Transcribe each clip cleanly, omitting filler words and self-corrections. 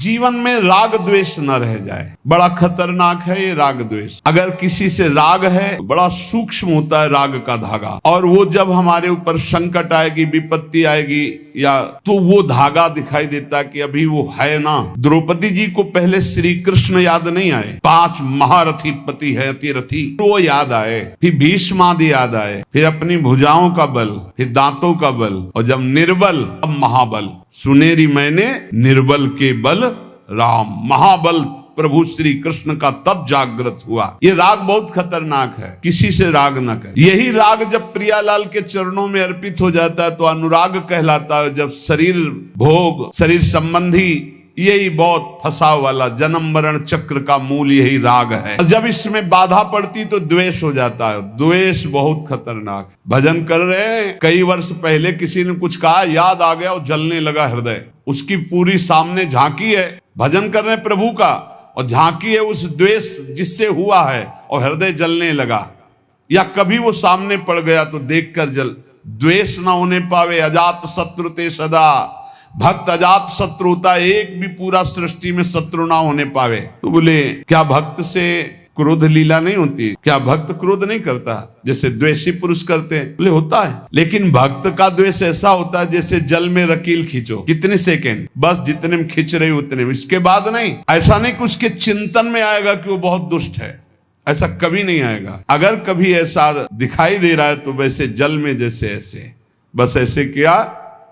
जीवन में राग द्वेष न रह जाए। बड़ा खतरनाक है ये राग द्वेष। अगर किसी से राग है, बड़ा सूक्ष्म होता है राग का धागा, और वो जब हमारे ऊपर संकट आएगी, विपत्ति आएगी, या तो वो धागा दिखाई देता कि अभी वो है ना। द्रौपदी जी को पहले श्री कृष्ण याद नहीं आए, 5 महारथी पति है अतिरथी, वो याद आए, फिर भीष्मादि याद आए, फिर अपनी भुजाओं का बल, फिर दांतों का बल, और जब निर्बल अब महाबल। सुनेरी मैंने निर्बल के बल राम, महाबल प्रभु श्री कृष्ण का तब जागृत हुआ। ये राग बहुत खतरनाक है, किसी से राग न कर। यही राग जब प्रियालाल के चरणों में अर्पित हो जाता है तो अनुराग कहलाता है। जब शरीर भोग, शरीर संबंधी, यही बहुत फंसाव वाला जन्म मरण चक्र का मूल यही राग है। जब इसमें बाधा पड़ती तो द्वेष हो जाता है। द्वेष बहुत खतरनाक। भजन कर रहे हैं, कई वर्ष पहले किसी ने कुछ कहा, याद आ गया और जलने लगा हृदय। उसकी पूरी सामने झांकी है, भजन कर रहे हैं प्रभु का, और झांकी है उस द्वेष जिससे हुआ है, और हृदय जलने लगा। या कभी वो सामने पड़ गया तो देखकर जल। द्वेष ना होने पावे, अजात शत्रु ते सदा। भक्त अजात शत्रु होता, एक भी पूरा सृष्टि में शत्रु ना होने पावे। तो बोले क्या भक्त से क्रोध लीला नहीं होती? क्या भक्त क्रोध नहीं करता जैसे द्वेषी पुरुष करते हैं? बोले होता है, लेकिन भक्त का द्वेष ऐसा होता है जैसे जल में रकील खींचो, कितने सेकेंड, बस जितने में खींच रहे उतने में, इसके बाद नहीं। ऐसा नहीं कि उसके चिंतन में आएगा कि वो बहुत दुष्ट है, ऐसा कभी नहीं आएगा। अगर कभी ऐसा दिखाई दे रहा है तो वैसे जल में जैसे ऐसे, बस ऐसे किया,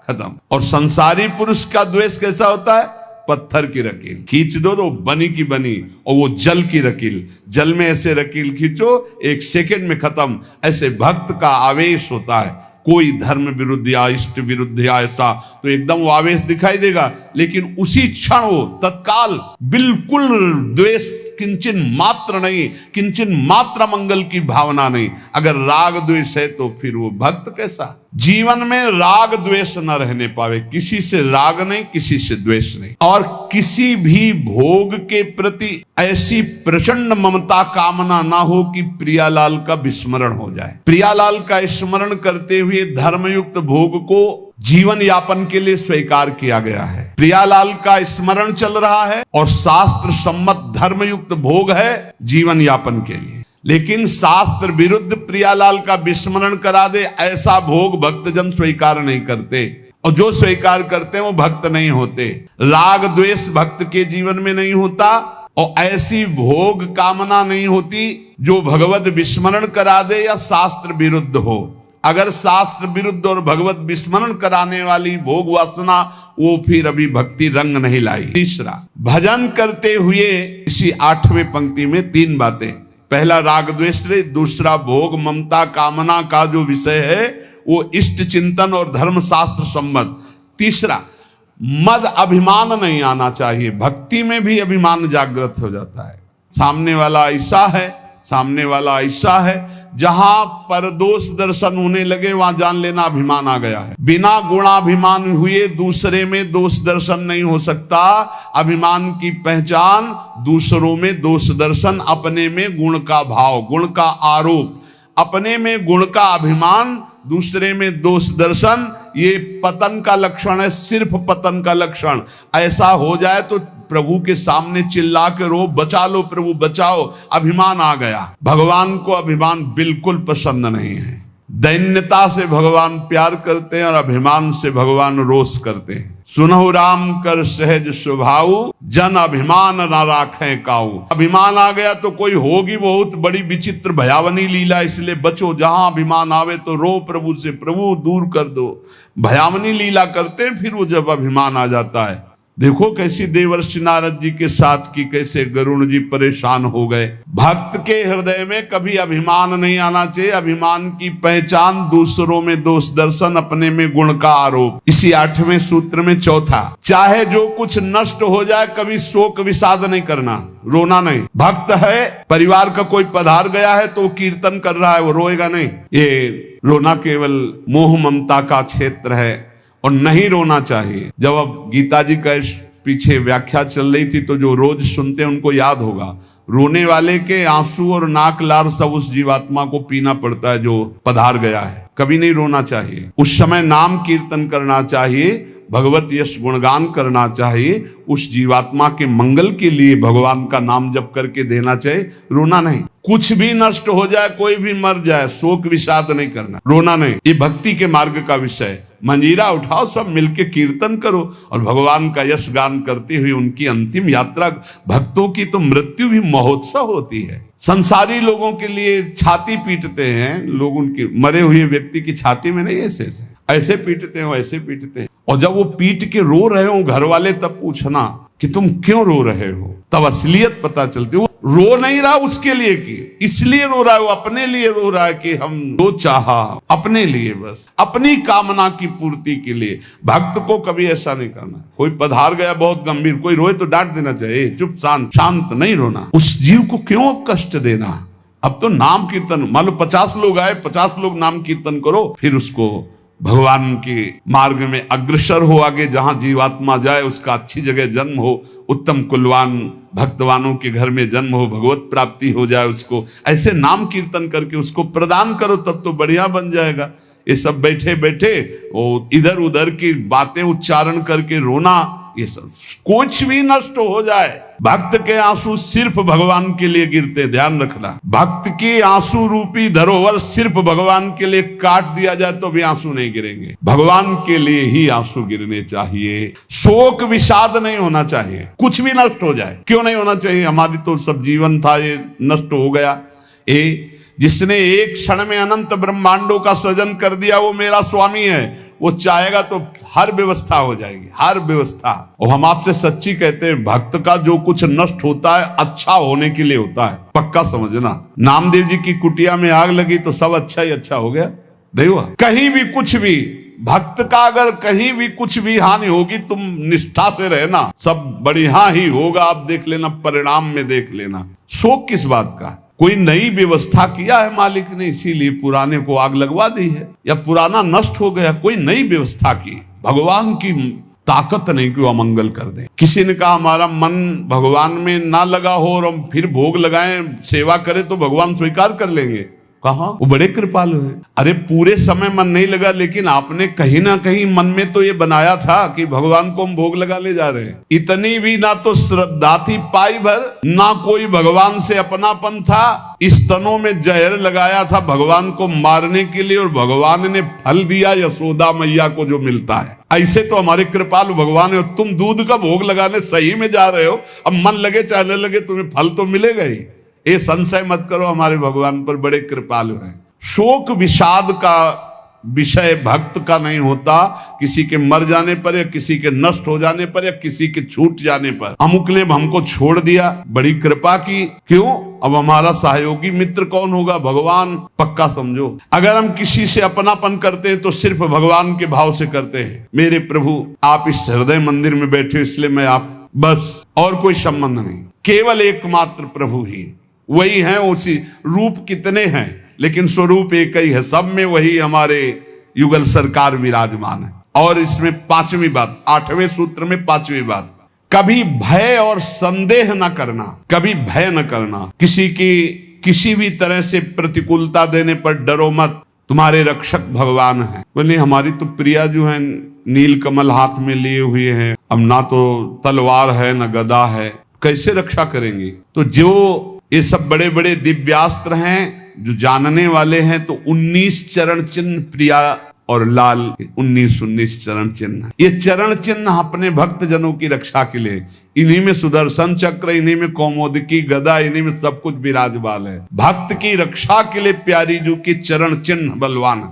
खत्म। और संसारी पुरुष का द्वेष कैसा होता है? पत्थर की रकील खींच दो तो बनी की बनी, और वो जल की रकील, जल में ऐसे रकील खींचो, 1 सेकेंड में खत्म। ऐसे भक्त का आवेश होता है, कोई धर्म विरुद्ध या इष्ट विरुद्ध या ऐसा, तो एकदम वो आवेश दिखाई देगा, लेकिन उसी क्षण वो तत्काल बिल्कुल द्वेष, किंचन मात्र नहीं, किंचन मात्र मंगल की भावना नहीं। अगर राग द्वेष है तो फिर वो भक्त कैसा? जीवन में राग द्वेष न रहने पावे, किसी से राग नहीं, किसी से द्वेष नहीं, और किसी भी भोग के प्रति ऐसी प्रचंड ममता कामना ना हो कि प्रियालाल का विस्मरण हो जाए। प्रियालाल का स्मरण करते हुए धर्मयुक्त भोग को जीवन यापन के लिए स्वीकार किया गया है। प्रियालाल का स्मरण चल रहा है और शास्त्र सम्मत धर्मयुक्त भोग है जीवन यापन के लिए, लेकिन शास्त्र विरुद्ध प्रियालाल का विस्मरण करा दे ऐसा भोग भक्तजन स्वीकार नहीं करते, और जो स्वीकार करते हैं वो भक्त नहीं होते। राग द्वेष भक्त के जीवन में नहीं होता, और ऐसी भोग कामना नहीं होती जो भगवत विस्मरण करा दे या शास्त्र विरुद्ध हो। अगर शास्त्र विरुद्ध और भगवत विस्मरण कराने वाली भोग वासना, वो फिर अभी भक्ति रंग नहीं लाई। तीसरा, भजन करते हुए इसी 8वें पंक्ति में 3 बातें। पहला राग द्वेष, दूसरा भोग ममता कामना का जो विषय है वो इष्ट चिंतन और धर्म शास्त्र सम्मत, तीसरा मद अभिमान नहीं आना चाहिए। भक्ति में भी अभिमान जागृत हो जाता है, सामने वाला ऐसा है, सामने वाला ऐसा है, जहां पर दोष दर्शन होने लगे वहां जान लेना अभिमान आ गया है। बिना गुणाभिमान हुए दूसरे में दोष दर्शन नहीं हो सकता। अभिमान की पहचान दूसरों में दोष दर्शन, अपने में गुण का भाव, गुण का आरोप, अपने में गुण का अभिमान, दूसरे में दोष दर्शन, ये पतन का लक्षण है, सिर्फ पतन का लक्षण। ऐसा हो जाए तो प्रभु के सामने चिल्ला के रो, बचा लो प्रभु बचाओ, अभिमान आ गया। भगवान को अभिमान बिल्कुल पसंद नहीं है। दैन्यता से भगवान प्यार करते हैं और अभिमान से भगवान रोष करते हैं। सुनहु राम कर सहज स्वभाव, जन अभिमान ना राखें काऊ। अभिमान आ गया तो कोई होगी बहुत बड़ी विचित्र भयावनी लीला, इसलिए बचो। जहां अभिमान आवे तो रो प्रभु से, प्रभु दूर कर दो। भयावनी लीला करते हैं फिर वो जब अभिमान आ जाता है। देखो कैसी देवर्षि नारद जी के साथ की, कैसे गरुण जी परेशान हो गए। भक्त के हृदय में कभी अभिमान नहीं आना चाहिए। अभिमान की पहचान दूसरों में दोष दर्शन, अपने में गुण का आरोप। इसी 8वें सूत्र में चौथा, चाहे जो कुछ नष्ट हो जाए कभी शोक विषाद नहीं करना, रोना नहीं। भक्त है, परिवार का कोई पधार गया है तो कीर्तन कर रहा है, वो रोएगा नहीं। ये रोना केवल मोह ममता का क्षेत्र है और नहीं रोना चाहिए। जब अब गीता जी का पीछे व्याख्या चल रही थी तो जो रोज सुनते हैं उनको याद होगा, रोने वाले के आंसू और नाक लार सब उस जीवात्मा को पीना पड़ता है जो पधार गया है। कभी नहीं रोना चाहिए, उस समय नाम कीर्तन करना चाहिए, भगवत यश गुणगान करना चाहिए, उस जीवात्मा के मंगल के लिए भगवान का नाम जप करके देना चाहिए, रोना नहीं। कुछ भी नष्ट हो जाए, कोई भी मर जाए, शोक विषाद नहीं करना, रोना नहीं। ये भक्ति के मार्ग का विषय है। मंजीरा उठाओ, सब मिलके कीर्तन करो और भगवान का यश गान करते हुए उनकी अंतिम यात्रा। भक्तों की तो मृत्यु भी महोत्सव होती है। संसारी लोगों के लिए छाती पीटते हैं लोग, उनके मरे हुए व्यक्ति की छाती में नहीं, ऐसे पीटते हैं, वैसे पीटते हैं। और जब वो पीट के रो रहे हो घर वाले, तब पूछना कि तुम क्यों रो रहे हो, तब असलियत पता चलती है। वो रो नहीं रहा उसके लिए कि इसलिए रो रहा है, वो अपने लिए रो रहा है कि हम जो चाहा अपने लिए, बस अपनी कामना की पूर्ति के लिए। भक्त को कभी ऐसा नहीं करना। कोई पधार गया बहुत गंभीर, कोई रोए तो डांट देना चाहिए, चुप शांत नहीं रोना। उस जीव को क्यों अब कष्ट देना। अब तो नाम कीर्तन, मान लो 50 लोग आए, 50 लोग नाम कीर्तन करो, फिर उसको भगवान के मार्ग में अग्रसर हो, आगे जहां जीवात्मा जाए उसका अच्छी जगह जन्म हो, उत्तम कुलवान भक्तवानों के घर में जन्म हो, भगवत प्राप्ति हो जाए उसको। ऐसे नाम कीर्तन करके उसको प्रदान करो, तब तो बढ़िया बन जाएगा। ये सब बैठे बैठे वो इधर उधर की बातें उच्चारण करके रोना, ये सब कुछ भी नष्ट हो जाए। भक्त के आंसू सिर्फ भगवान के लिए गिरते, ध्यान रखना। भक्त की आंसू रूपी धरोहर सिर्फ भगवान के लिए काट दिया जाए तो भी आंसू नहीं गिरेंगे। भगवान के लिए ही आंसू गिरने चाहिए। शोक विषाद नहीं होना चाहिए। कुछ भी नष्ट हो जाए, क्यों नहीं होना चाहिए। हमारी तो सब जीवन था, ये नष्ट हो गया। जिसने एक क्षण में अनंत ब्रह्मांडों का सृजन कर दिया, वो मेरा स्वामी है। वो चाहेगा तो हर व्यवस्था हो जाएगी, हर व्यवस्था। और हम आपसे सच्ची कहते हैं, भक्त का जो कुछ नष्ट होता है अच्छा होने के लिए होता है, पक्का समझना। नामदेव जी की कुटिया में आग लगी तो सब अच्छा ही अच्छा हो गया, नहीं हुआ। कहीं भी कुछ भी भक्त का अगर कहीं भी कुछ भी हानि होगी, तुम निष्ठा से रहना, सब बढ़िया ही होगा। आप देख लेना, परिणाम में देख लेना। शोक किस बात का। कोई नई व्यवस्था किया है मालिक ने, इसीलिए पुराने को आग लगवा दी है, या पुराना नष्ट हो गया, कोई नई व्यवस्था की। भगवान की ताकत नहीं कि वो अमंगल कर दे। किसी ने कहा हमारा मन भगवान में ना लगा हो और हम फिर भोग लगाएं, सेवा करें तो भगवान स्वीकार कर लेंगे। कहा वो बड़े कृपालु हैं। अरे पूरे समय मन नहीं लगा, लेकिन आपने कहीं ना कहीं मन में तो ये बनाया था कि भगवान को हम भोग लगा ले जा रहे हैं। इतनी भी ना तो श्रद्धा थी पाई भर, ना कोई भगवान से अपनापन था। स्तनों में जहर लगाया था भगवान को मारने के लिए, और भगवान ने फल दिया यशोदा मैया को जो मिलता है। ऐसे तो हमारे कृपालु भगवान है। तुम दूध का भोग लगाने सही में जा रहे हो, अब मन लगे चाहे न लगे तुम्हें फल तो मिलेगा ही। ये संशय मत करो, हमारे भगवान पर बड़े कृपालु हैं। शोक विषाद का विषय भक्त का नहीं होता। किसी के मर जाने पर, या किसी के नष्ट हो जाने पर, या किसी के छूट जाने पर। अमुक ने हमको छोड़ दिया, बड़ी कृपा की, क्यों। अब हमारा सहयोगी मित्र कौन होगा, भगवान। पक्का समझो, अगर हम किसी से अपनापन करते हैं तो सिर्फ भगवान के भाव से करते हैं। मेरे प्रभु आप इस हृदय मंदिर में बैठे, इसलिए मैं आप, बस और कोई संबंध नहीं, केवल एकमात्र प्रभु ही वही है। उसी रूप कितने हैं, लेकिन स्वरूप एक ही है। सब में वही हमारे युगल सरकार विराजमान है। और इसमें 5वीं बात, 8वें सूत्र में 5वीं बात, कभी भय और संदेह न करना। कभी भय न करना, किसी की किसी भी तरह से प्रतिकूलता देने पर डरो मत, तुम्हारे रक्षक भगवान हैं। बोले हमारी तो प्रिया जो है नील कमल हाथ में लिए हुए हैं, अब ना तो तलवार है न गदा है, कैसे रक्षा करेंगे। तो जो ये सब बड़े बड़े दिव्यास्त्र हैं, जो जानने वाले हैं, तो 19 चरण चिन्ह प्रिया और लाल 19 चरण चिन्ह। ये चरण चिन्ह अपने भक्त जनों की रक्षा के लिए, इन्हीं में सुदर्शन चक्र, इन्हीं में कौमोदकी गदा, इन्हीं में सब कुछ विराजमान है। भक्त की रक्षा के लिए प्यारी जी के चरण चिन्ह बलवान।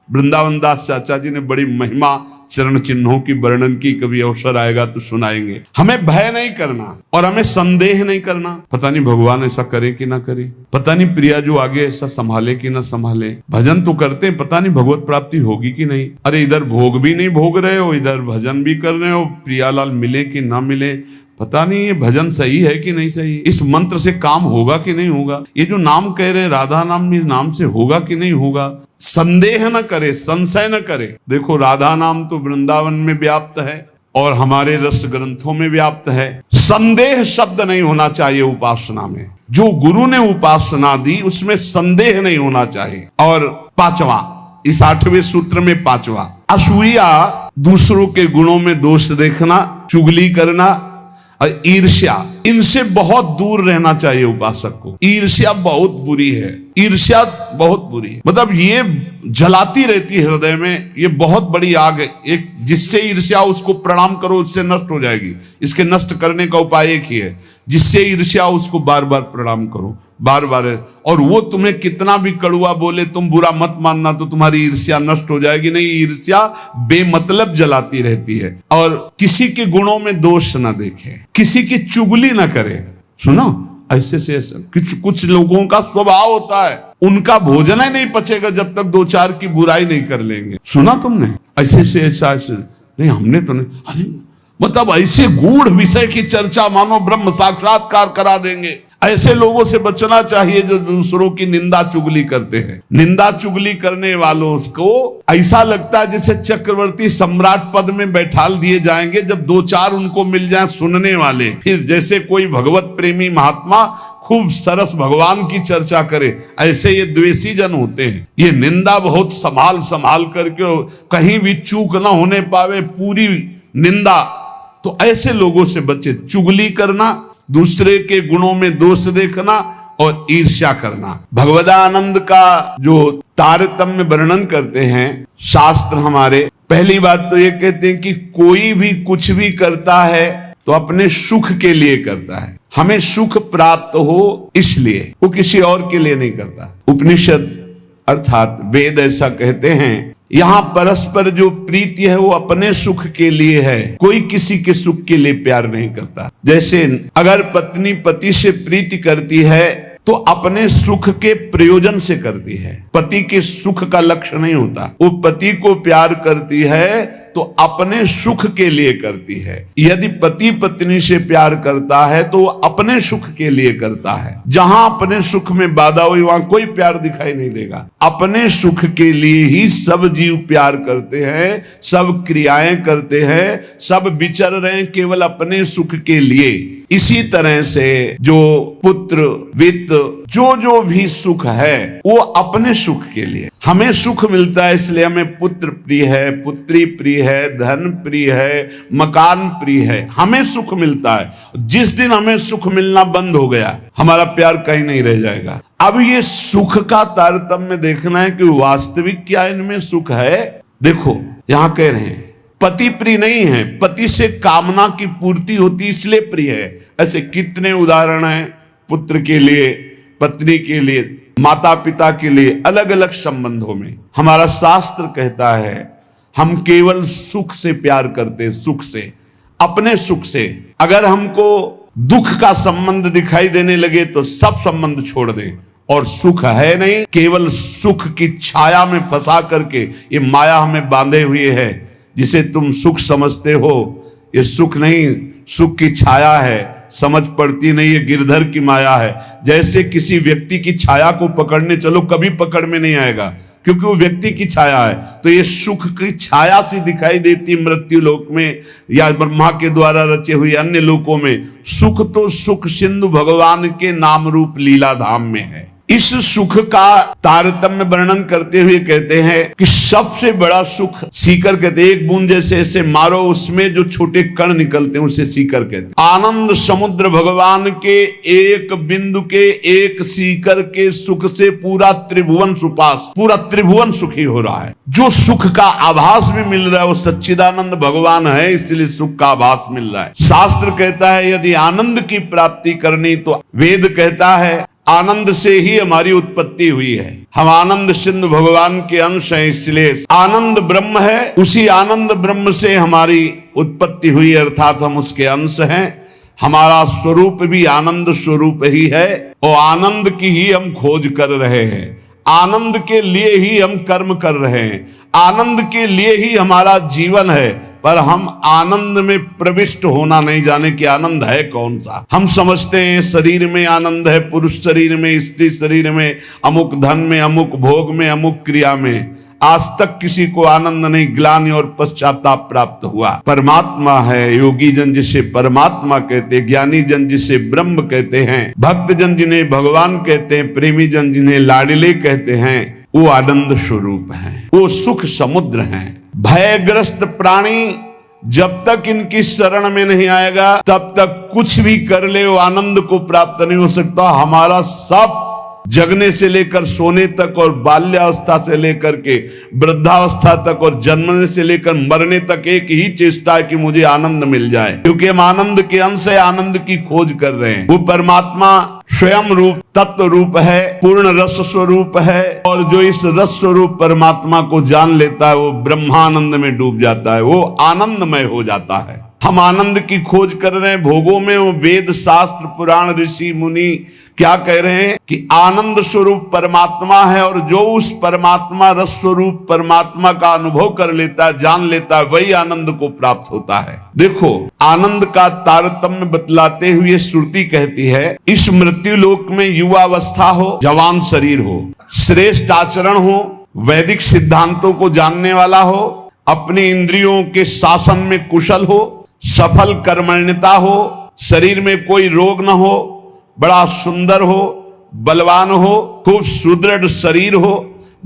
वृंदावन दास चाचा जी ने बड़ी महिमा चरण चिन्हों की वर्णन की, कभी अवसर आएगा तो सुनाएंगे। हमें भय नहीं करना और हमें संदेह नहीं करना, पता नहीं भगवान ऐसा करे कि ना करे, पता नहीं प्रिया जो आगे ऐसा संभाले कि ना संभाले। भजन तो करते हैं, पता नहीं भगवत प्राप्ति होगी कि नहीं। अरे इधर भोग भी नहीं भोग रहे हो, इधर भजन भी कर रहे हो, प्रियालाल मिले कि ना मिले, पता नहीं ये भजन सही है कि नहीं सही, इस मंत्र से काम होगा कि नहीं होगा, ये जो नाम कह रहे राधा नाम, इस नाम से होगा कि नहीं होगा। संदेह न करे, संशय न करे। देखो राधा नाम तो वृंदावन में व्याप्त है और हमारे रस ग्रंथों में व्याप्त है। संदेह शब्द नहीं होना चाहिए उपासना में। जो गुरु ने उपासना दी उसमें संदेह नहीं होना चाहिए। और 5वां, इस 8वें सूत्र में 5वां, असूया दूसरों के गुणों में दोष देखना, चुगली करना और ईर्ष्या, इनसे बहुत दूर रहना चाहिए उपासक को। ईर्ष्या बहुत बुरी है, ईर्ष्या बहुत बुरी है, मतलब ये जलाती रहती है हृदय में, ये बहुत बड़ी आग है। एक जिससे ईर्ष्या, उसको प्रणाम करो, उससे नष्ट हो जाएगी। इसके नष्ट करने का उपाय एक ही है, जिससे ईर्ष्या उसको बार बार प्रणाम करो, बार बार। और वो तुम्हें कितना भी कड़वा बोले, तुम बुरा मत मानना, तो तुम्हारी ईर्ष्या नष्ट हो जाएगी। नहीं, ईर्ष्या बेमतलब जलाती रहती है। और किसी के गुणों में दोष ना देखे, किसी की चुगली ना करे। सुनो, ऐसे से ऐसा कुछ लोगों का स्वभाव होता है, उनका भोजन ही नहीं पचेगा जब तक दो चार की बुराई नहीं कर लेंगे। सुना तुमने? ऐसे से ऐसा, ऐसे नहीं, हमने तो नहीं। अरे मतलब ऐसे गूढ़ विषय की चर्चा मानो ब्रह्म साक्षात्कार करा देंगे। ऐसे लोगों से बचना चाहिए जो दूसरों की निंदा चुगली करते हैं। निंदा चुगली करने वालों को ऐसा लगता है जैसे चक्रवर्ती सम्राट पद में बैठाल दिए जाएंगे, जब दो चार उनको मिल जाए सुनने वाले। फिर जैसे कोई भगवत प्रेमी महात्मा खूब सरस भगवान की चर्चा करे, ऐसे ये द्वेषी जन होते हैं। ये निंदा बहुत संभाल संभाल करके, कहीं भी चूक ना होने पावे, पूरी निंदा। तो ऐसे लोगों से बचे। चुगली करना, दूसरे के गुणों में दोष देखना और ईर्ष्या करना। भगवदानंद का जो तारतम्य वर्णन करते हैं शास्त्र हमारे, पहली बात तो ये कहते हैं कि कोई भी कुछ भी करता है तो अपने सुख के लिए करता है। हमें सुख प्राप्त हो इसलिए, वो किसी और के लिए नहीं करता। उपनिषद अर्थात वेद ऐसा कहते हैं, यहाँ परस्पर जो प्रीति है वो अपने सुख के लिए है, कोई किसी के सुख के लिए प्यार नहीं करता। जैसे अगर पत्नी पति से प्रीति करती है तो अपने सुख के प्रयोजन से करती है, पति के सुख का लक्ष्य नहीं होता। वो पति को प्यार करती है तो अपने सुख के लिए करती है। यदि पति पत्नी से प्यार करता है तो वो अपने सुख के लिए करता है। जहां अपने सुख में बाधा हुई वहां कोई प्यार दिखाई नहीं देगा। अपने सुख के लिए ही सब जीव प्यार करते हैं, सब क्रियाएं करते हैं, सब विचर रहे हैं केवल अपने सुख के लिए। इसी तरह से जो पुत्र वित्त जो भी सुख है वो अपने सुख के लिए। हमें सुख मिलता है इसलिए हमें पुत्र प्रिय है, पुत्री प्रिय है, धन प्रिय है, मकान प्रिय है, हमें सुख मिलता है। जिस दिन हमें सुख मिलना बंद हो गया, हमारा प्यार कहीं नहीं रह जाएगा। अब ये सुख का तारतम्य देखना है कि वास्तविक क्या इनमें सुख है। देखो यहां कह रहे हैं पति प्रिय नहीं है, पति से कामना की पूर्ति होती इसलिए प्रिय है। ऐसे कितने उदाहरण हैं, पुत्र के लिए, पत्नी के लिए, माता पिता के लिए, अलग अलग संबंधों में। हमारा शास्त्र कहता है हम केवल सुख से प्यार करते हैं, सुख से, अपने सुख से। अगर हमको दुख का संबंध दिखाई देने लगे तो सब संबंध छोड़ दें। और सुख है नहीं, केवल सुख की छाया में फंसा करके ये माया हमें बांधे हुए है। जिसे तुम सुख समझते हो ये सुख नहीं, सुख की छाया है, समझ पड़ती नहीं, ये गिरधर की माया है। जैसे किसी व्यक्ति की छाया को पकड़ने चलो कभी पकड़ में नहीं आएगा, क्योंकि वो व्यक्ति की छाया है। तो ये सुख की छाया सी दिखाई देती मृत्यु लोक में या ब्रह्मा के द्वारा रचे हुए अन्य लोकों में। सुख तो सुख सिंधु भगवान के नाम रूप लीला धाम में है। इस सुख का तारतम्य वर्णन करते हुए कहते हैं कि सबसे बड़ा सुख सीकर कहते हैं। एक बूंद जैसे ऐसे मारो, उसमें जो छोटे कण निकलते हैं उसे सीकर कहते हैं। आनंद समुद्र भगवान के एक बिंदु के, एक सीकर के सुख से पूरा त्रिभुवन सुपास, पूरा त्रिभुवन सुखी हो रहा है। जो सुख का आभास भी मिल रहा है वो सच्चिदानंद भगवान है, इसलिए सुख का आभास मिल रहा है। शास्त्र कहता है यदि आनंद की प्राप्ति करनी तो वेद कहता है आनंद से ही हमारी उत्पत्ति हुई है। हम आनंद सिंधु भगवान के अंश हैं, इसलिए आनंद ब्रह्म है, उसी आनंद ब्रह्म से हमारी उत्पत्ति हुई, अर्थात हम उसके अंश हैं। हमारा स्वरूप भी आनंद स्वरूप ही है और आनंद की ही हम खोज कर रहे हैं। आनंद के लिए ही हम कर्म कर रहे हैं, आनंद के लिए ही हमारा जीवन है। पर हम आनंद में प्रविष्ट होना नहीं जाने कि आनंद है कौन सा। हम समझते हैं शरीर में आनंद है, पुरुष शरीर में, स्त्री शरीर में, अमुक धन में, अमुक भोग में, अमुक क्रिया में। आज तक किसी को आनंद नहीं, ग्लानि और पश्चाताप प्राप्त हुआ। परमात्मा है, योगी जन जिसे परमात्मा कहते, ज्ञानी जन जिसे ब्रह्म कहते हैं, भक्त जन जिन्हें भगवान कहते हैं, प्रेमी जन जिन्हें लाडले कहते हैं, वो आनंद स्वरूप है, वो सुख समुद्र है। भयग्रस्त प्राणी जब तक इनकी शरण में नहीं आएगा तब तक कुछ भी कर ले वो आनंद को प्राप्त नहीं हो सकता। हमारा सब जगने से लेकर सोने तक और बाल्यावस्था से लेकर के वृद्धावस्था तक और जन्मने से लेकर मरने तक एक ही चेष्टा है कि मुझे आनंद मिल जाए, क्योंकि हम आनंद के अंश है, आनंद की खोज कर रहे हैं। वो परमात्मा स्वयं रूप तत्व रूप है, पूर्ण रस स्वरूप है, और जो इस रस स्वरूप परमात्मा को जान लेता है वो ब्रह्मानंद में डूब जाता है, वो आनंदमय हो जाता है। हम आनंद की खोज कर रहे हैं भोगों में। वो वेद शास्त्र पुराण ऋषि मुनि क्या कह रहे हैं कि आनंद स्वरूप परमात्मा है, और जो उस परमात्मा रस स्वरूप परमात्मा का अनुभव कर लेता है, जान लेता है, वही आनंद को प्राप्त होता है। देखो, आनंद का तारतम्य बतलाते हुए श्रुति कहती है, इस मृत्यु लोक में युवा अवस्था हो, जवान शरीर हो, श्रेष्ठ आचरण हो, वैदिक सिद्धांतों को जानने वाला हो, अपने इंद्रियों के शासन में कुशल हो, सफल कर्मण्यता हो, शरीर में कोई रोग न हो, बड़ा सुंदर हो, बलवान हो, खूब सुदृढ़ शरीर हो,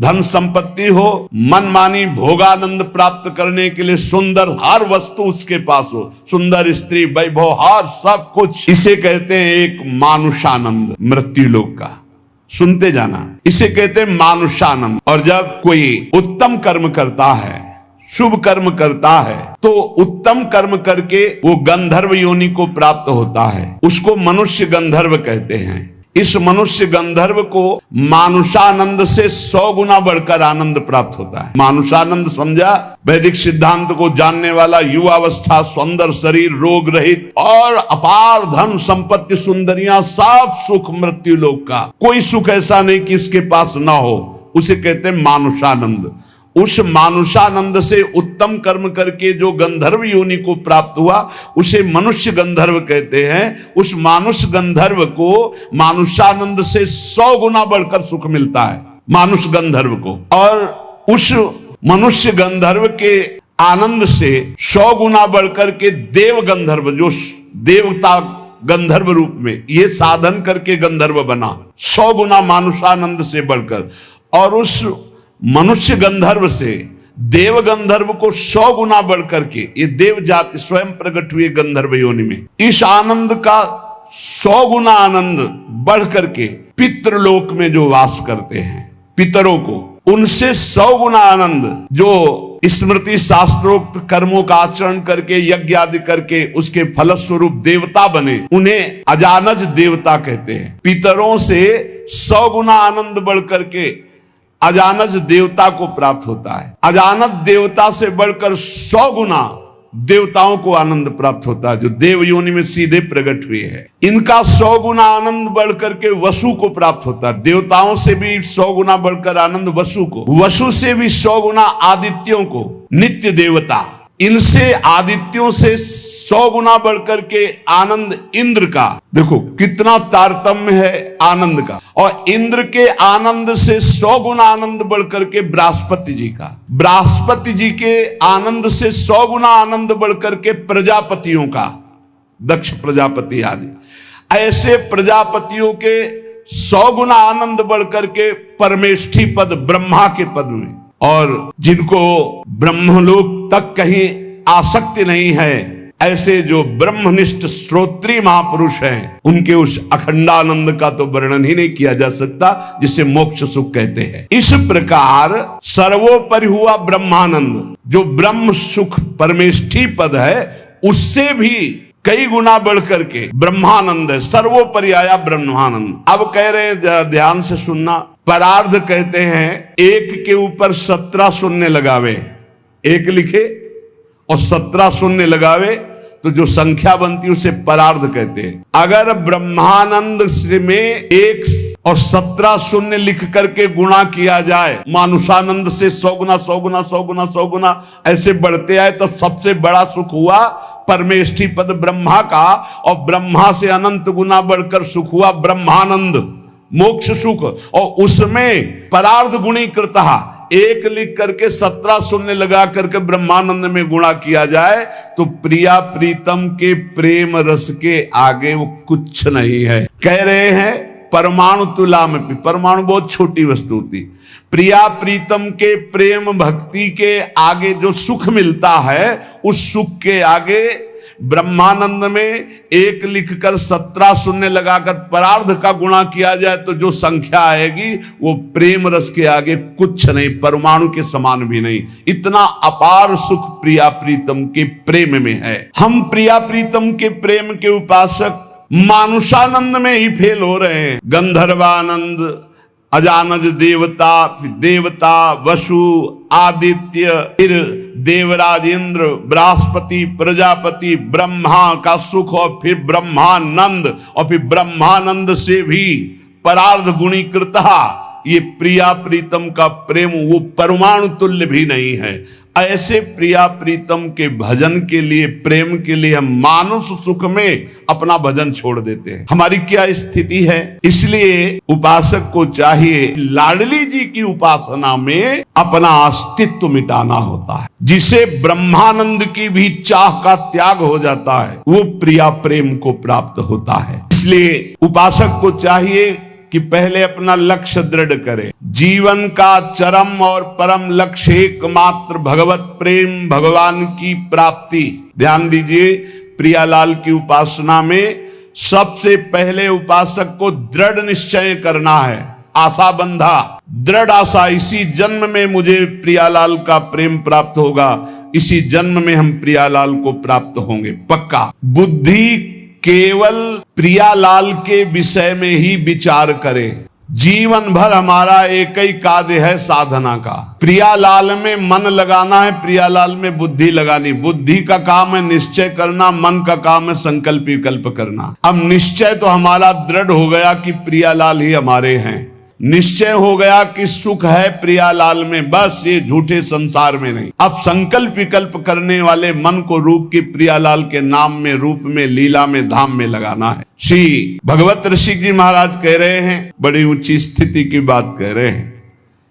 धन संपत्ति हो, मनमानी भोगानंद प्राप्त करने के लिए सुंदर हर वस्तु उसके पास हो, सुंदर स्त्री, वैभव, हर सब कुछ। इसे कहते हैं एक मानुषानंद, मृत्यु लोक का। सुनते जाना, इसे कहते हैं मानुषानंद। और जब कोई उत्तम कर्म करता है, शुभ कर्म करता है, तो उत्तम कर्म करके वो गंधर्व योनि को प्राप्त होता है, उसको मनुष्य गंधर्व कहते हैं। इस मनुष्य गंधर्व को मानुषानंद से 100 गुना बढ़कर आनंद प्राप्त होता है। मानुषानंद समझा, वैदिक सिद्धांत को जानने वाला, युवावस्था, सुंदर शरीर, रोग रहित और अपार धन संपत्ति, सुंदरियां, सब सुख मृत्यु लोक का। कोई सुख ऐसा नहीं कि इसके पास ना हो, उसे कहते हैं मानुषानंद। उस मानुषानंद से उत्तम कर्म करके जो गंधर्व योनि को प्राप्त हुआ उसे मनुष्य गंधर्व कहते हैं। उस मानुष गंधर्व को मानुषानंद से 100 गुना बढ़कर सुख मिलता है, मानुष गंधर्व को। और उस मनुष्य गंधर्व के आनंद से 100 गुना बढ़कर के देव गंधर्व, जो देवता गंधर्व रूप में ये साधन करके गंधर्व बना, 100 गुना मानुषानंद से बढ़कर। और उस मनुष्य गंधर्व से देव गंधर्व को 100 गुना बढ़ करके ये देव जाति स्वयं प्रकट हुए गंधर्व योनि में। इस आनंद का 100 गुना आनंद बढ़ करके पितृलोक में जो वास करते हैं, पितरों को, उनसे 100 गुना आनंद जो स्मृति शास्त्रोक्त कर्मों का आचरण करके, यज्ञ आदि करके उसके फलस्वरूप देवता बने, उन्हें अजानज देवता कहते हैं। पितरों से 100 गुना आनंद बढ़ करके अजानज देवता को प्राप्त होता है। अजानज देवता से बढ़कर 100 गुना देवताओं को आनंद प्राप्त होता है, जो देव योनि में सीधे प्रकट हुए हैं। इनका 100 गुना आनंद बढ़ करके वसु को प्राप्त होता है। देवताओं से भी 100 गुना बढ़कर आनंद वसु को, वसु से भी 100 गुना आदित्यों को, नित्य देवता। इनसे आदित्यों से 100 गुना बढ़कर के आनंद इंद्र का। देखो कितना तारतम्य है आनंद का। और इंद्र के आनंद से 100 गुना आनंद बढ़कर के बृहस्पति जी का, बृहस्पति जी के आनंद से 100 गुना आनंद बढ़कर के प्रजापतियों का, दक्ष प्रजापति आदि। ऐसे प्रजापतियों के 100 गुना आनंद बढ़कर के परमेष्ठी पद, ब्रह्मा के पद में। और जिनको ब्रह्मलोक तक कहीं आसक्ति नहीं है, ऐसे जो ब्रह्मनिष्ठ श्रोत्री महापुरुष हैं, उनके उस अखंडानंद का तो वर्णन ही नहीं किया जा सकता, जिसे मोक्ष सुख कहते हैं। इस प्रकार सर्वोपरि हुआ ब्रह्मानंद, जो ब्रह्म सुख परमेष्ठी पद है, उससे भी कई गुना बढ़ करके ब्रह्मानंद है। सर्वोपरि आया ब्रह्मानंद। अब कह रहे हैं, ध्यान से सुनना, परार्ध कहते हैं 1 के ऊपर 17 शून्य लगावे, 1 लिखे और 17 शून्य लगावे तो जो संख्या बनती है उसे परार्ध कहते हैं। अगर ब्रह्मानंद में 1 और 17 शून्य लिख करके गुणा किया जाए, मानुषानंद से 100 गुना 100 गुना 100 गुना 100 गुना ऐसे बढ़ते आए, तो सबसे बड़ा सुख हुआ परमेष्ठी पद ब्रह्मा का। और ब्रह्मा से अनंत गुना बढ़कर सुख हुआ ब्रह्मानंद, मोक्ष सुख। और उसमें परार्ध गुणीकृत 1 लिख करके 17 शून्य लगा करके ब्रह्मानंद में गुणा किया जाए तो प्रिया प्रीतम के प्रेम रस के आगे वो कुछ नहीं है। कह रहे हैं परमाणु तुलामपि, परमाणु बहुत छोटी वस्तु होती। प्रिया प्रीतम के प्रेम भक्ति के आगे जो सुख मिलता है, उस सुख के आगे ब्रह्मानंद में एक लिखकर 17 शून्य लगाकर परार्ध का गुणा किया जाए तो जो संख्या आएगी वो प्रेम रस के आगे कुछ नहीं, परमाणु के समान भी नहीं। इतना अपार सुख प्रिया प्रीतम के प्रेम में है। हम प्रिया प्रीतम के प्रेम के उपासक मानुषानंद में ही फेल हो रहे हैं। गंधर्वानंद, अजानज देवता, देवता वसु, आदित्य, फिर देवराज इंद्र, बृहस्पति, प्रजापति, ब्रह्मा का सुख, और फिर ब्रह्मानंद, और फिर ब्रह्मानंद से भी परार्ध गुणीकृता। ये प्रिया प्रीतम का प्रेम वो परमाणु तुल्य भी नहीं है। ऐसे प्रिया प्रीतम के भजन के लिए, प्रेम के लिए हम मानुष सुख में अपना भजन छोड़ देते हैं। हमारी क्या स्थिति है? इसलिए उपासक को चाहिए लाडली जी की उपासना में अपना अस्तित्व मिटाना होता है। जिसे ब्रह्मानंद की भी चाह का त्याग हो जाता है, वो प्रिया प्रेम को प्राप्त होता है। इसलिए उपासक को चाहिए कि पहले अपना लक्ष्य दृढ़ करे। जीवन का चरम और परम लक्ष्य एकमात्र भगवत प्रेम, भगवान की प्राप्ति। ध्यान दीजिए, प्रियालाल की उपासना में सबसे पहले उपासक को दृढ़ निश्चय करना है। आशा बंधा, दृढ़ आशा, इसी जन्म में मुझे प्रियालाल का प्रेम प्राप्त होगा, इसी जन्म में हम प्रियालाल को प्राप्त होंगे, पक्का। बुद्धि केवल प्रियालाल के विषय में ही विचार करे। जीवन भर हमारा एक ही कार्य है साधना का, प्रियालाल में मन लगाना है, प्रियालाल में बुद्धि लगानी। बुद्धि का काम है निश्चय करना, मन का काम है संकल्प विकल्प करना। अब निश्चय तो हमारा दृढ़ हो गया कि प्रियालाल ही हमारे हैं, निश्चय हो गया कि सुख है प्रियालाल में, बस ये झूठे संसार में नहीं। अब संकल्प विकल्प करने वाले मन को रूप के प्रियालाल के नाम में, रूप में, लीला में, धाम में लगाना है। श्री भगवत ऋषि जी महाराज कह रहे हैं, बड़ी ऊंची स्थिति की बात कह रहे हैं।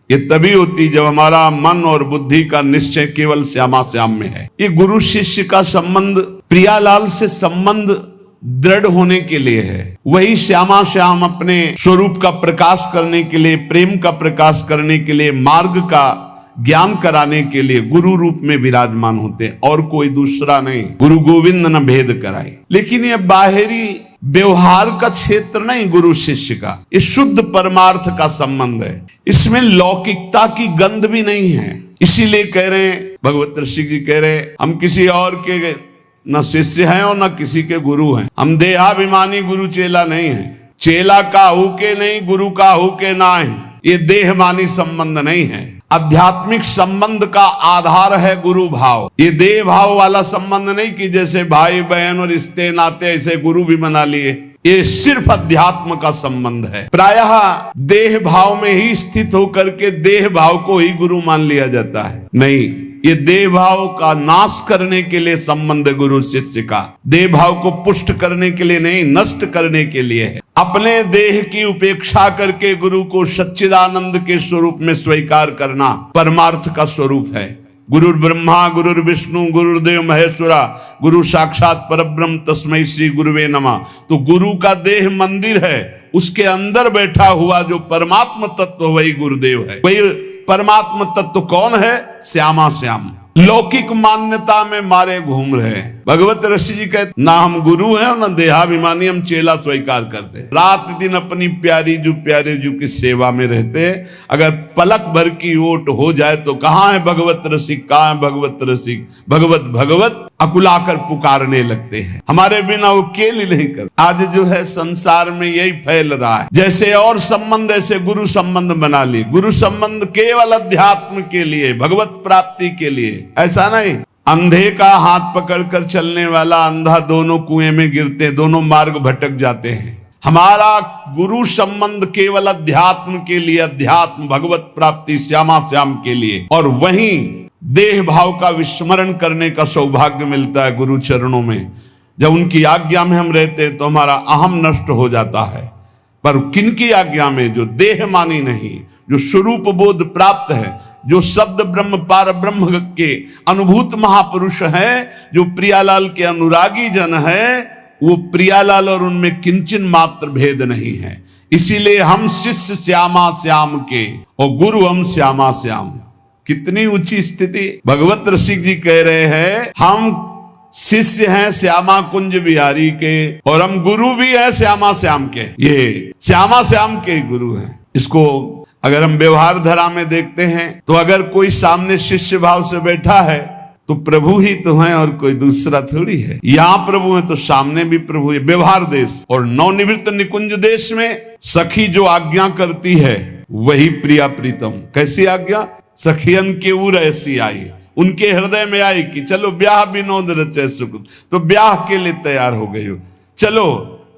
ये तभी होती जब हमारा मन और बुद्धि का निश्चय केवल श्यामा श्याम में है। ये गुरु शिष्य का संबंध प्रियालाल से संबंध दृढ़ होने के लिए है। वही श्यामा श्याम अपने स्वरूप का प्रकाश करने के लिए, प्रेम का प्रकाश करने के लिए, मार्ग का ज्ञान कराने के लिए गुरु रूप में विराजमान होते हैं, और कोई दूसरा नहीं। गुरु गोविंद न भेद कराए। लेकिन ये बाहरी व्यवहार का क्षेत्र नहीं गुरु शिष्य का, ये शुद्ध परमार्थ का संबंध है। इसमें लौकिकता की गंध भी नहीं है। इसीलिए कह रहे हैं, भगवत ऋषि जी कह रहे हैं, हम किसी और के न शिष्य हैं और न किसी के गुरु हैं। हम देहाभिमानी गुरु चेला नहीं है। चेला काहू के नहीं, गुरु काहू के ना है। ये देहमानी संबंध नहीं है। आध्यात्मिक संबंध का आधार है गुरु भाव। ये देह भाव वाला संबंध नहीं कि जैसे भाई बहन और रिश्ते नाते ऐसे गुरु भी बना लिए। ये सिर्फ अध्यात्म का संबंध है। प्रायः देह भाव में ही स्थित होकर के देह भाव को ही गुरु मान लिया जाता है। नहीं, ये देह भाव का नाश करने के लिए संबंध गुरु शिष्य का, देह भाव को पुष्ट करने के लिए नहीं, नष्ट करने के लिए है। अपने देह की उपेक्षा करके गुरु को सच्चिदानंद के स्वरूप में स्वीकार करना परमार्थ का स्वरूप है। गुरुर् ब्रह्मा गुरुर् विष्णु गुरुर्देव महेश्वरा, गुरु साक्षात परब्रह्म तस्मै श्री गुरुवे नमः। तो गुरु का देह मंदिर है, उसके अंदर बैठा हुआ जो परमात्म तत्व वही गुरुदेव है। वही परमात्म तत्व कौन है? श्यामा श्याम। लौकिक मान्यता में मारे घूम रहे हैं। भगवत ऋषि जी कहते, ना हम गुरु हैं और ना देहाभिमानी, हम चेला स्वीकार करते हैं। रात दिन अपनी प्यारे जू की सेवा में रहते हैं। अगर पलक भर की ओट हो जाए तो कहाँ है भगवत रसिक, कहाँ है भगवत रसिक, भगवत भगवत अकुलाकर पुकारने लगते हैं। हमारे बिना वो केल ही नहीं कर। आज जो है संसार में यही फैल रहा है। जैसे और संबंध ऐसे गुरु संबंध बना लिए। गुरु संबंध केवल अध्यात्म के लिए, भगवत प्राप्ति के लिए, ऐसा नहीं। अंधे का हाथ पकड़कर चलने वाला अंधा दोनों कुएं में गिरते, दोनों मार्ग भटक जाते हैं। हमारा गुरु संबंध केवल अध्यात्म के लिए, अध्यात्म भगवत प्राप्ति श्यामा श्याम के लिए। और वहीं देह भाव का विस्मरण करने का सौभाग्य मिलता है गुरु चरणों में। जब उनकी आज्ञा में हम रहते हैं तो हमारा अहम नष्ट हो जाता है। पर किनकी आज्ञा में? जो देह मानी नहीं, जो स्वरूप बोध प्राप्त है, जो शब्द ब्रह्म पार ब्रह्म के अनुभूत महापुरुष हैं, जो प्रियालाल के अनुरागी जन हैं, वो प्रियालाल और उनमें किंचन मात्र भेद नहीं है। इसीलिए हम शिष्य श्यामा श्याम के और गुरु हम श्यामा श्याम। कितनी ऊंची स्थिति। भगवत रसिक जी कह रहे हैं हम शिष्य हैं श्यामा कुंज बिहारी के और हम गुरु भी हैं श्यामा श्याम के। ये श्यामा श्याम के गुरु हैं। इसको अगर हम व्यवहार धारा में देखते हैं तो अगर कोई सामने शिष्य भाव से बैठा है तो प्रभु ही तो है और कोई दूसरा थोड़ी है। यहाँ प्रभु है तो सामने भी प्रभु है। व्यवहार देश और नवनिवृत्त निकुंज देश में सखी जो आज्ञा करती है वही प्रिया प्रीतम। कैसी आज्ञा? सखियन के उर ऐसी आई, उनके हृदय में आई कि चलो ब्याह विनोद रचे सुख, तो ब्याह के लिए तैयार हो गई हो। चलो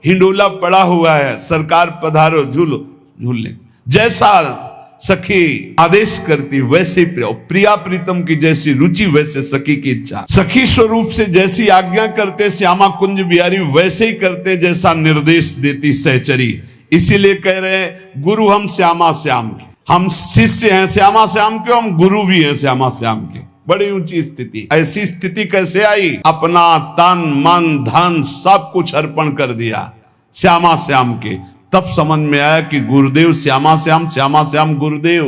हिंडोला पड़ा हुआ है, सरकार पधारो, झूलो झूल ले। जैसा सखी आदेश करती वैसे प्रिया प्रीतम की जैसी रुचि वैसे सखी की इच्छा। सखी स्वरूप से जैसी आज्ञा करते श्यामा कुंज बिहारी वैसे ही करते जैसा निर्देश देती सहचरी। इसीलिए कह रहे हैं गुरु हम श्यामा श्याम के। हम शिष्य हैं श्यामा श्याम के, हम गुरु भी हैं श्यामा श्याम के। बड़ी ऊंची स्थिति। ऐसी स्थिति कैसे आई? अपना तन मन धन सब कुछ अर्पण कर दिया श्यामा श्याम के। तब समझ में आया कि गुरुदेव श्यामा श्याम गुरुदेव,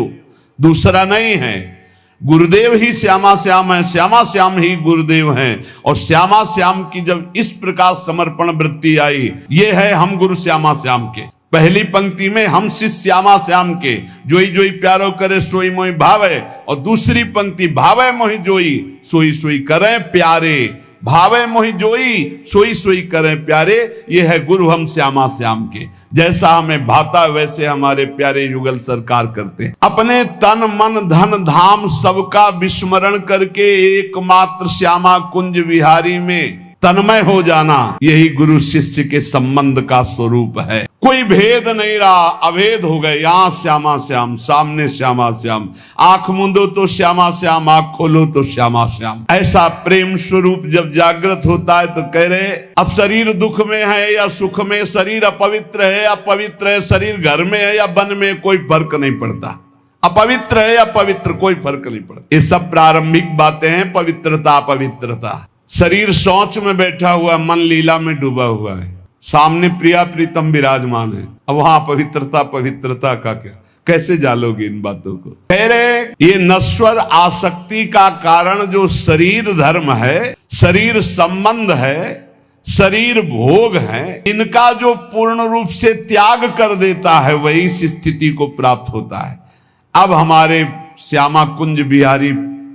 दूसरा नहीं है। गुरुदेव ही श्यामा श्याम है, श्यामा श्याम ही गुरुदेव हैं। और श्यामा श्याम की जब इस प्रकार समर्पण वृत्ति आई, ये है हम गुरु श्यामा श्याम के। पहली पंक्ति में हम शिष्य श्यामा श्याम के, जोई जोई प्यारो करे सोई मोई भावे। और दूसरी पंक्ति भावे मोहि जोई सोई सोई करे प्यारे। भावे मोहि जोई सोई सोई करें प्यारे। ये है गुरु हम श्यामा श्याम के। जैसा हमें भाता वैसे हमारे प्यारे युगल सरकार करते हैं। अपने तन मन धन धाम सबका विस्मरण करके एकमात्र श्यामा कुंज विहारी में तन्मय हो जाना, यही गुरु शिष्य के संबंध का स्वरूप है। कोई भेद नहीं रहा, अभेद हो गए। यहाँ श्यामा श्याम, सामने श्यामा श्याम, आंख मूंदो तो श्यामा श्याम, आंख खोलो तो श्यामा श्याम। ऐसा प्रेम स्वरूप जब जागृत होता है तो कह रहे अब शरीर दुख में है या सुख में, शरीर अपवित्र है या पवित्र है, शरीर घर में है या वन में, कोई फर्क नहीं पड़ता। अपवित्र है या पवित्र, कोई फर्क नहीं पड़ता। ये सब प्रारंभिक बातें हैं। पवित्रता अपवित्रता। शरीर सोच में बैठा हुआ, मन लीला में डूबा हुआ है, सामने प्रिया प्रीतम विराजमान है। अब वहां पवित्रता का क्या? कैसे जालोगे इन बातों को? कह रहे ये नश्वर आसक्ति का कारण जो शरीर धर्म है, शरीर संबंध है, शरीर भोग है, इनका जो पूर्ण रूप से त्याग कर देता है वही इस स्थिति को प्राप्त होता है। अब हमारे श्यामा कुंज बिहारी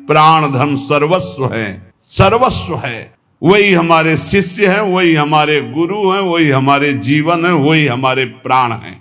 प्राण धन सर्वस्व है, सर्वस्व है। वही हमारे शिष्य हैं, वही हमारे गुरु हैं, वही हमारे जीवन है, वही हमारे प्राण हैं।